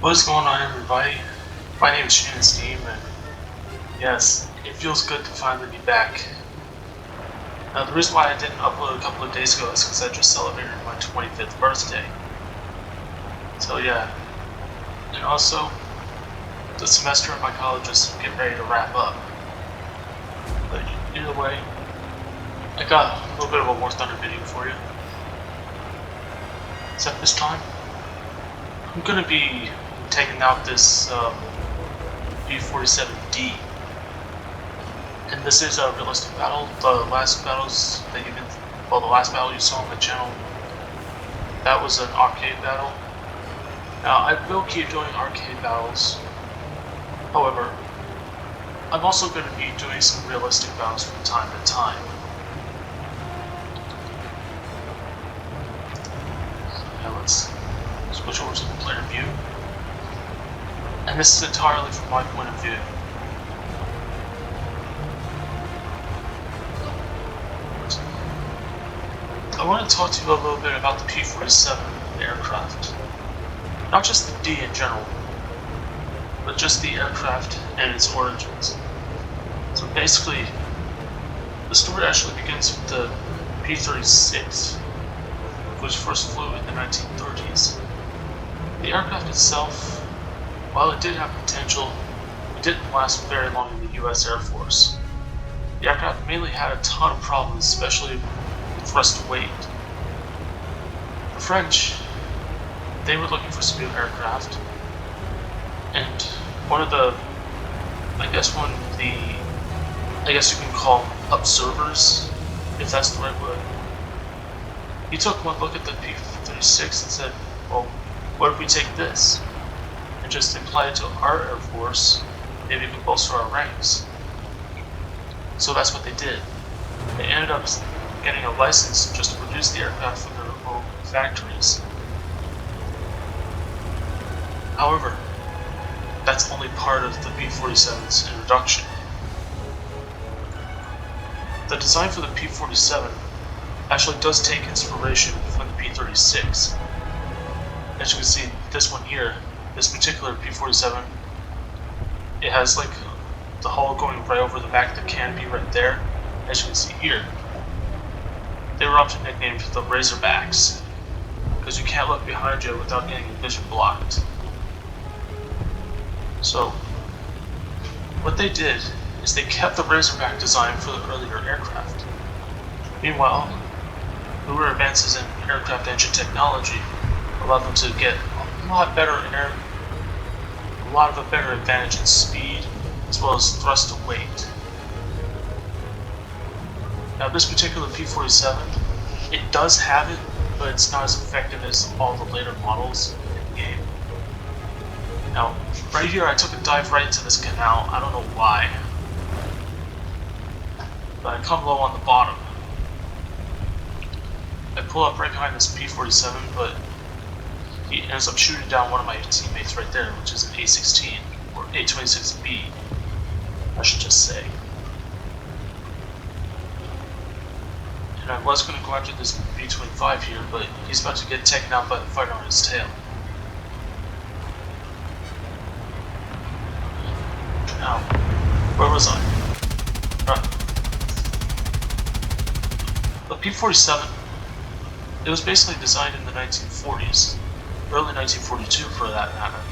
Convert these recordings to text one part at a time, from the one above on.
What's going on, everybody? My name is Shannon Steam, and yes, it feels good to finally be back. Now, the reason why I didn't upload a couple of days ago is because I just celebrated my 25th birthday. So yeah, and also, the semester at my college is getting ready to wrap up. But either way, I got a little bit of a War Thunder video for you. Except this time, I'm gonna be taking out this B-47D. And this is a realistic battle. The last battles that the last battle you saw on the channel, that was an arcade battle. Now, I will keep doing arcade battles. However, I'm also going to be doing some realistic battles from time to time. Now let's switch over to the player view. And this is entirely from my point of view. I want to talk to you a little bit about the P-47 aircraft. Not just the D in general, but just the aircraft and its origins. So basically, the story actually begins with the P-36, which first flew in the 1930s. The aircraft itself, while it did have potential, it didn't last very long in the US Air Force. The aircraft mainly had a ton of problems, especially with thrust to weight. The French, they were looking for some new aircraft, and one of the, I guess you can call them observers, if that's the right word. He took one look at the P-36 and said, well, what if we take this and just apply it to our Air Force, maybe we can bolster our ranks. So that's what they did. They ended up getting a license just to produce the aircraft for their own factories. However, that's only part of the P-47's introduction. The design for the P-47 actually does take inspiration from the P-36. As you can see, this one here, this particular P-47, it has like the hull going right over the back of the canopy right there, as you can see here. They were often nicknamed the Razorbacks, because you can't look behind you without getting your vision blocked. So, what they did is they kept the Razorback design for the earlier aircraft. Meanwhile, newer advances in aircraft engine technology allowed them to get a lot of a better advantage in speed, as well as thrust to weight. Now, this particular P-47, it does have it, but it's not as effective as all the later models in the game. Now, right here I took a dive right into this canal. I don't know why, but I come low on the bottom. I pull up right behind this P-47, but he ends up shooting down one of my teammates right there, which is an A-16, or A-26B, I should just say. And I was going to go after this B-25 here, but he's about to get taken out by the fighter on his tail. Now, where was I? The P-47, it was basically designed in the 1940s, early 1942 for that matter.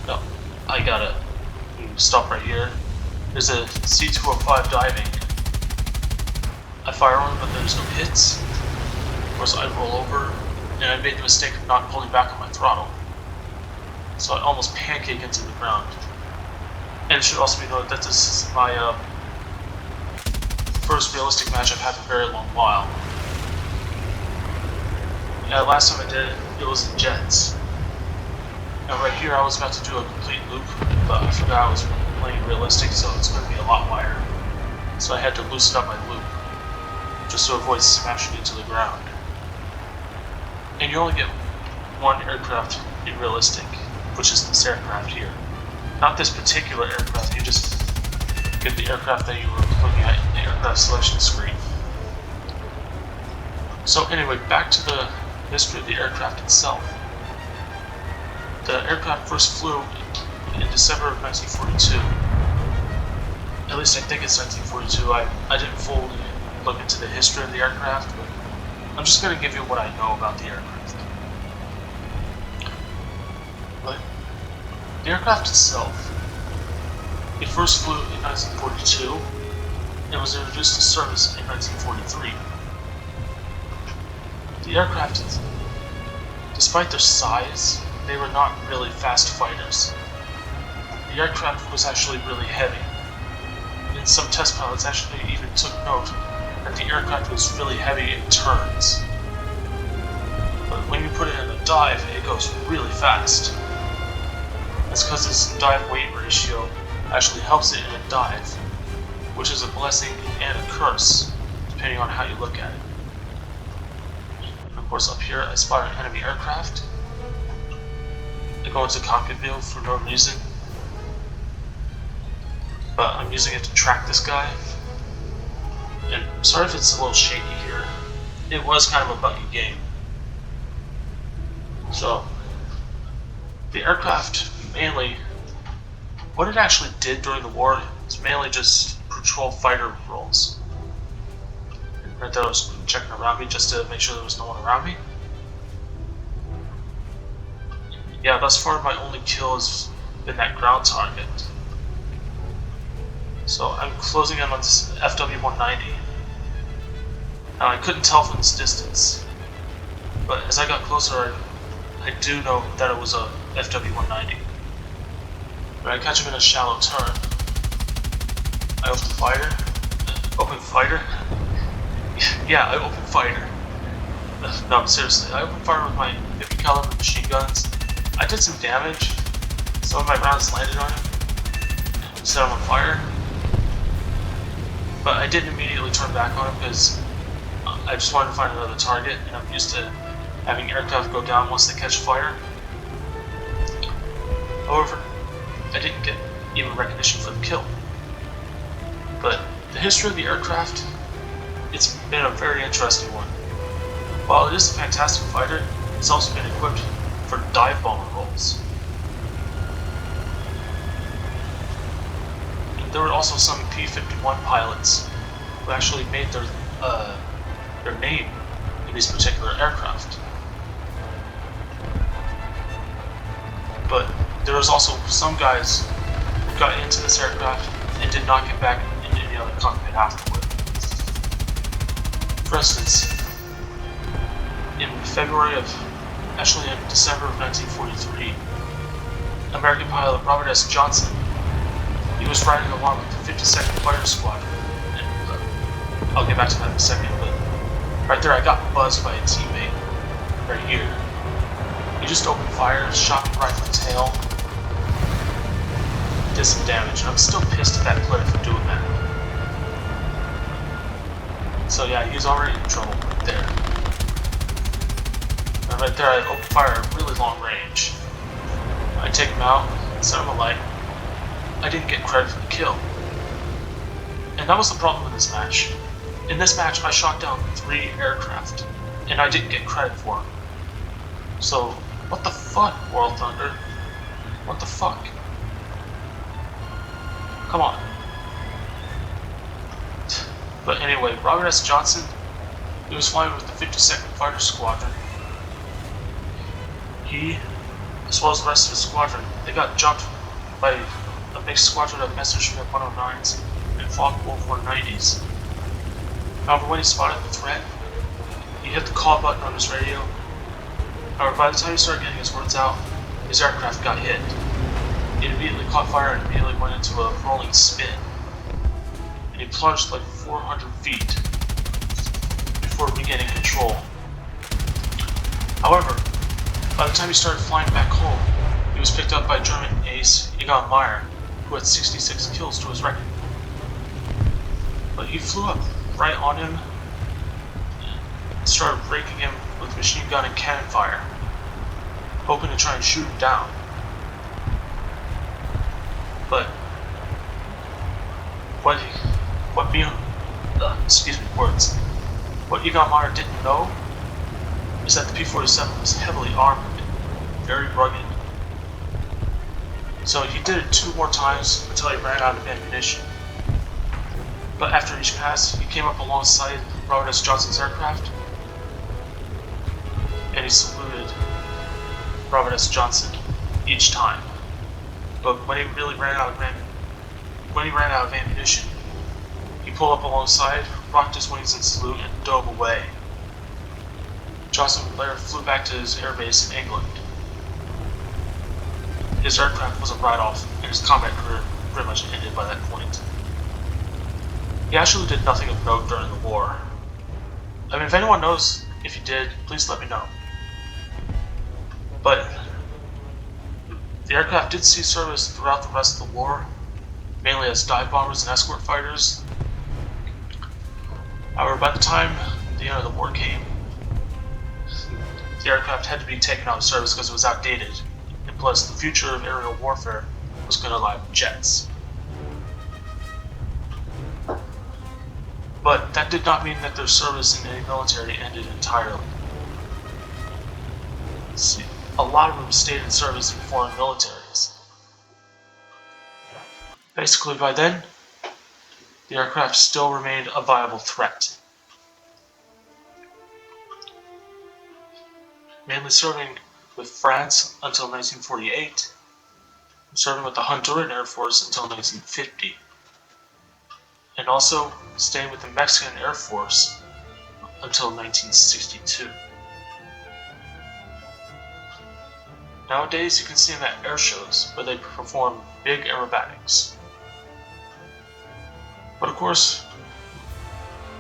No, I gotta stop right here. There's a C-205 diving. I fire on him, but there's no hits. Of course, I roll over, and I made the mistake of not pulling back on my throttle. So I almost pancake into the ground. And it should also be noted that this is my first realistic match I've had in a very long while. Yeah, last time I did it, it was in jets. Now right here I was about to do a complete loop, but I forgot I was playing realistic, so it's going to be a lot wider. So I had to loosen up my loop, just to avoid smashing into the ground. And you only get one aircraft in realistic, which is this aircraft here. Not this particular aircraft, you just get the aircraft that you were looking at in the aircraft selection screen. So anyway, back to the history of the aircraft itself. The aircraft first flew in December of 1942. At least I think it's 1942. I didn't fully look into the history of the aircraft, but I'm just going to give you what I know about the aircraft. But the aircraft itself, it first flew in 1942 and was introduced to service in 1943. The aircraft, despite their size, they were not really fast fighters. The aircraft was actually really heavy. And some test pilots actually even took note that the aircraft was really heavy in turns. But when you put it in a dive, it goes really fast. That's because this dive-weight ratio actually helps it in a dive, which is a blessing and a curse, depending on how you look at it. And of course, up here I spot an enemy aircraft. I go into cockpit view for no reason, but I'm using it to track this guy. And sorry if it's a little shaky here. It was kind of a buggy game. So, the aircraft mainly, what it actually did during the war is mainly just patrol fighter roles. Right there I was checking around me just to make sure there was no one around me. Yeah, thus far my only kill has been that ground target. So I'm closing in on this FW-190. Now I couldn't tell from this distance, but as I got closer I do know that it was a FW-190. When I catch him in a shallow turn, I open fire. Open fighter? Yeah, I open fighter. No, seriously, I open fire with my 50 caliber machine guns. I did some damage. Some of my rounds landed on him, set him on fire. But I didn't immediately turn back on him because I just wanted to find another target, and I'm used to having aircraft go down once they catch fire. However, I didn't get even recognition for the kill. But the history of the aircraft, it's been a very interesting one. While it is a fantastic fighter, it's also been equipped for dive bomber roles. There were also some P-51 pilots who actually made their name in these particular aircraft. But there was also some guys who got into this aircraft and did not get back into any other cockpit afterward. For instance, in December of 1943, American pilot Robert S. Johnson, he was riding along with the 52nd Fighter Squadron, and I'll get back to that in a second, but right there I got buzzed by a teammate, right here. He just opened fire, shot me right in the tail, did some damage, and I'm still pissed at that player for doing that. So yeah, he's already in trouble right there. And right there I open fire at really long range. I take him out, set him alight. I didn't get credit for the kill. And that was the problem with this match. In this match I shot down 3 aircraft, and I didn't get credit for them. So, what the fuck, World Thunder? What the fuck? Come on. But anyway, Robert S. Johnson, he was flying with the 52nd Fighter Squadron. He, as well as the rest of his squadron, they got jumped by a mixed squadron of Messerschmitt 109s and Focke-Wulf 190s. However, when he spotted the threat, he hit the call button on his radio. However, by the time he started getting his words out, his aircraft got hit. It immediately caught fire and immediately went into a rolling spin. And he plunged like 400 feet before regaining control. However, by the time he started flying back home, he was picked up by German ace Egon Meyer, who had 66 kills to his record. But he flew up right on him and started raking him with machine gun and cannon fire, hoping to try and shoot him down. But what Egon Meyer didn't know is that the P-47 was heavily armored, very rugged, So he did it 2 more times until he ran out of ammunition. But after each pass, he came up alongside Robert S. Johnson's aircraft, and he saluted Robert S. Johnson each time. But when he ran out of ammunition, he pulled up alongside, rocked his wings in salute, and dove away. Johnson later flew back to his airbase in England. His aircraft was a write-off, and his combat career pretty much ended by that point. He actually did nothing of note during the war. I mean, if anyone knows if he did, please let me know. But the aircraft did see service throughout the rest of the war, mainly as dive bombers and escort fighters. However, by the time the end of the war came, the aircraft had to be taken out of service because it was outdated, and plus the future of aerial warfare was going to lie with jets. But that did not mean that their service in any military ended entirely. See, a lot of them stayed in service in foreign militaries. Basically, by then, the aircraft still remained a viable threat. Mainly serving with France until 1948, and serving with the Honduran Air Force until 1950, and also staying with the Mexican Air Force until 1962. Nowadays, you can see them at air shows where they perform big aerobatics. But of course,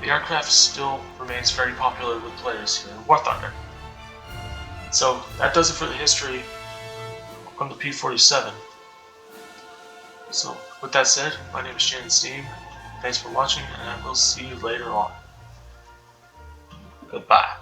the aircraft still remains very popular with players here in War Thunder. So that does it for the history on the P-47. So with that said, my name is Shannon Steam. Thanks for watching, and I will see you later on. Goodbye.